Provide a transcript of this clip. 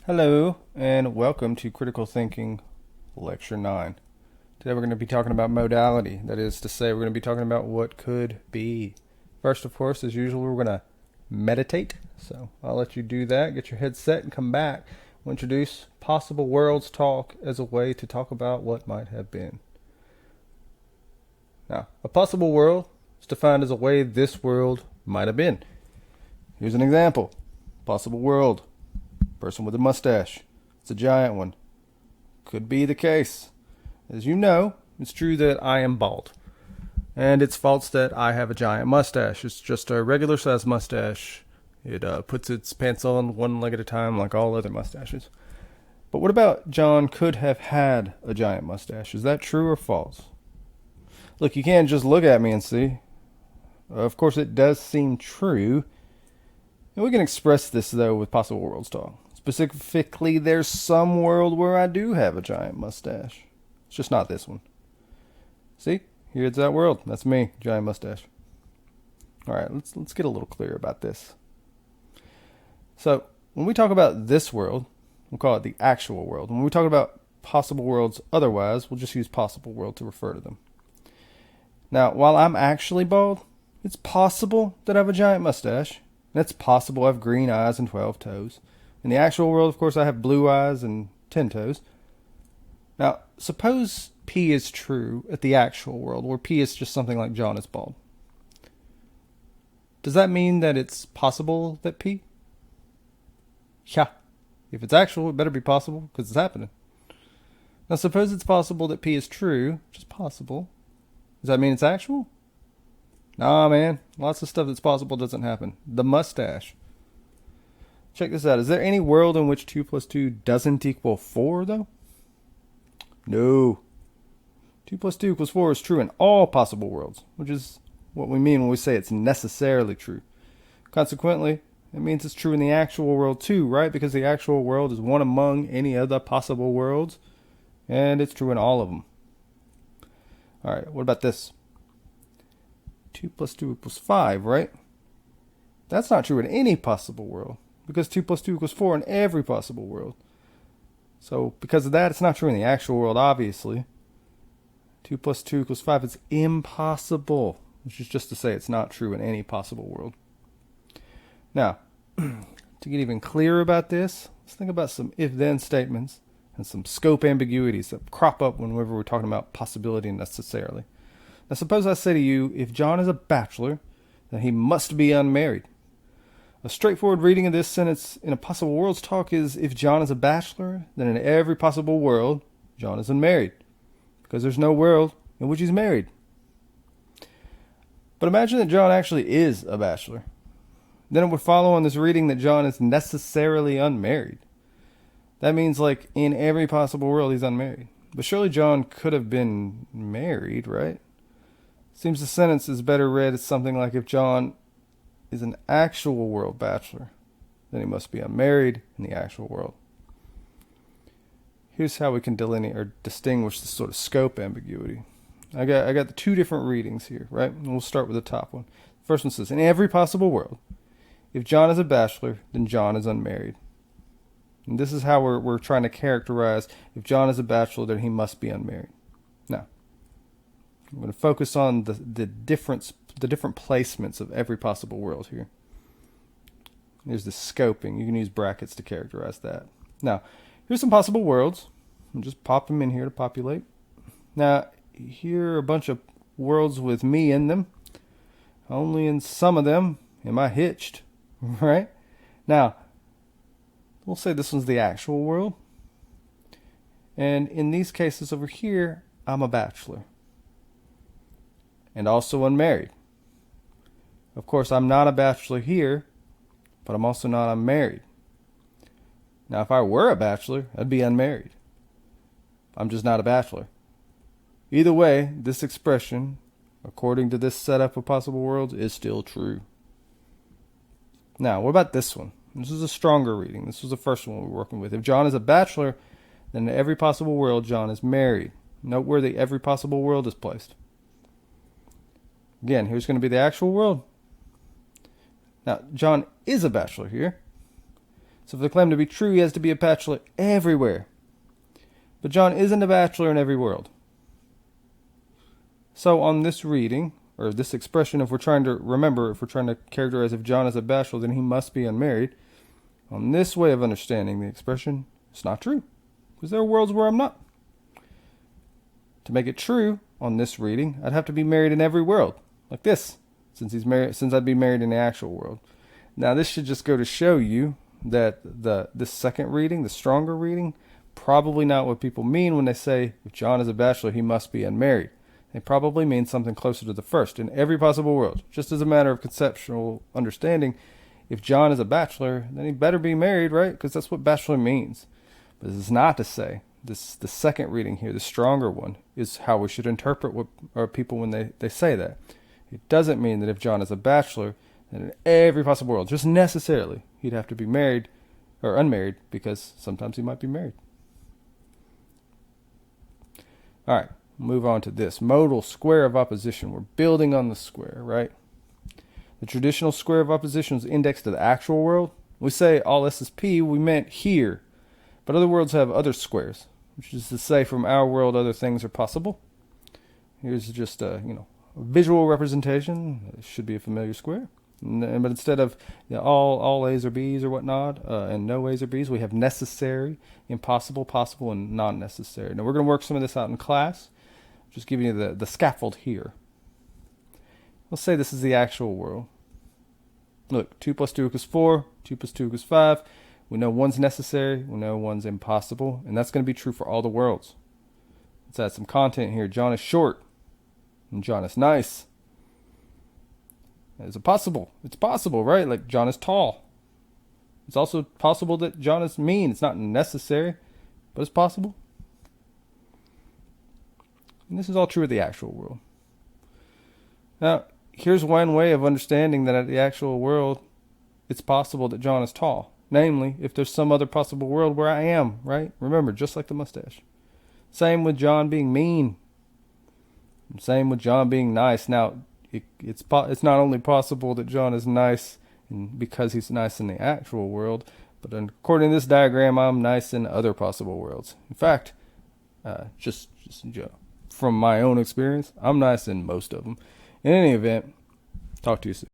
Hello, and welcome to Critical Thinking Lecture 9. Today we're going to be talking about modality. That is to say, we're going to be talking about what could be. First, of course, as usual, we're going to meditate. So I'll let you do that, get your head set, and come back. We'll introduce possible worlds talk as a way to talk about what might have been. Now, a possible world is defined as a way this world might have been. Here's an example. Possible world. Person with a mustache. It's a giant one. Could be the case. As you know, it's true that I am bald. And it's false that I have a giant mustache. It's just a regular sized mustache. It puts its pants on one leg at a time like all other mustaches. But what about John could have had a giant mustache? Is that true or false? Look, you can't just look at me and see. Of course, it does seem true. And we can express this, though, with possible worlds talk. Specifically, there's some world where I do have a giant mustache. It's just not this one. See? Here's that world. That's me, giant mustache. All right, let's get a little clearer about this. So, when we talk about this world, we'll call it the actual world. When we talk about possible worlds otherwise, we'll just use possible world to refer to them. Now, while I'm actually bald, it's possible that I have a giant mustache. And it's possible I have green eyes and 12 toes. In the actual world, of course, I have blue eyes and 10 toes. Now, suppose P is true at the actual world, where P is just something like John is bald. Does that mean that it's possible that P? Yeah. If it's actual, it better be possible, because it's happening. Now, suppose it's possible that P is true, which is possible. Does that mean it's actual? Nah, man. Lots of stuff that's possible doesn't happen. The mustache. Check this out. Is there any world in which 2 plus 2 doesn't equal 4, though? No. 2 plus 2 equals 4 is true in all possible worlds, which is what we mean when we say it's necessarily true. Consequently, it means it's true in the actual world too, right? Because the actual world is one among any other possible worlds, and it's true in all of them. All right, what about this? 2 plus 2 equals 5, right? That's not true in any possible world, because 2 plus 2 equals 4 in every possible world. So, because of that, it's not true in the actual world, obviously. 2 plus 2 equals 5, it's impossible, which is just to say it's not true in any possible world. Now, to get even clearer about this, let's think about some if-then statements and some scope ambiguities that crop up whenever we're talking about possibility necessarily. Now, suppose I say to you, if John is a bachelor, then he must be unmarried. A straightforward reading of this sentence in a possible worlds talk is, if John is a bachelor, then in every possible world, John is unmarried, because there's no world in which he's married. But imagine that John actually is a bachelor. Then it would follow on this reading that John is necessarily unmarried. That means, like, in every possible world, he's unmarried. But surely John could have been married, right? Seems the sentence is better read as something like, if John is an actual world bachelor, then he must be unmarried in the actual world. Here's how we can delineate or distinguish this sort of scope ambiguity. I got the two different readings here, right? And we'll start with the top one. First one says, in every possible world, if John is a bachelor, then John is unmarried. And this is how we're trying to characterize, if John is a bachelor, then he must be unmarried. Now, I'm going to focus on the different placements of every possible world here. There's the scoping. You can use brackets to characterize that. Now, here's some possible worlds. I'll just pop them in here to populate. Now, here are a bunch of worlds with me in them. Only in some of them am I hitched, right? Now, we'll say this one's the actual world. And in these cases over here, I'm a bachelor. And also unmarried. Of course, I'm not a bachelor here, but I'm also not unmarried. Now, if I were a bachelor, I'd be unmarried. I'm just not a bachelor. Either way, this expression, according to this setup of possible worlds, is still true. Now, what about this one? This is a stronger reading. This was the first one we were working with. If John is a bachelor, then in every possible world, John is married. Note where the every possible world is placed. Again, here's going to be the actual world. Now, John is a bachelor here. So for the claim to be true, he has to be a bachelor everywhere. But John isn't a bachelor in every world. So on this reading, or this expression, if we're trying to characterize if John is a bachelor, then he must be unmarried. On this way of understanding the expression, it's not true. Because there are worlds where I'm not. To make it true, on this reading, I'd have to be married in every world. Like this. Since I'd be married in the actual world. Now this should just go to show you that this second reading, the stronger reading, probably not what people mean when they say if John is a bachelor, he must be unmarried. They probably mean something closer to the first in every possible world. Just as a matter of conceptual understanding, if John is a bachelor, then he better be married, right? Because that's what bachelor means. But this is not to say, the second reading here, the stronger one, is how we should interpret what our people when they say that. It doesn't mean that if John is a bachelor, then in every possible world, just necessarily, he'd have to be married or unmarried, because sometimes he might be married. All right, move on to this. Modal square of opposition. We're building on the square, right? The traditional square of opposition is indexed to the actual world. We say all S is P, we meant here. But other worlds have other squares, which is to say from our world other things are possible. Here's just a visual representation. It should be a familiar square. But instead of all A's or B's or whatnot, and no A's or B's, we have necessary, impossible, possible, and non-necessary. Now we're going to work some of this out in class. Just giving you the scaffold here. Let's say this is the actual world. Look, 2 plus 2 equals 4, 2 plus 2 equals 5. We know one's necessary, we know one's impossible, and that's going to be true for all the worlds. Let's add some content here. John is short, and John is nice. Is it possible? It's possible, right? Like John is tall. It's also possible that John is mean. It's not necessary, but it's possible. And this is all true of the actual world. Now, here's one way of understanding that at the actual world, it's possible that John is tall. Namely, if there's some other possible world where I am, right? Remember, just like the mustache. Same with John being mean. Same with John being nice. Now, it's not only possible that John is nice because he's nice in the actual world, but according to this diagram, I'm nice in other possible worlds. In fact, just from my own experience, I'm nice in most of them. In any event, talk to you soon.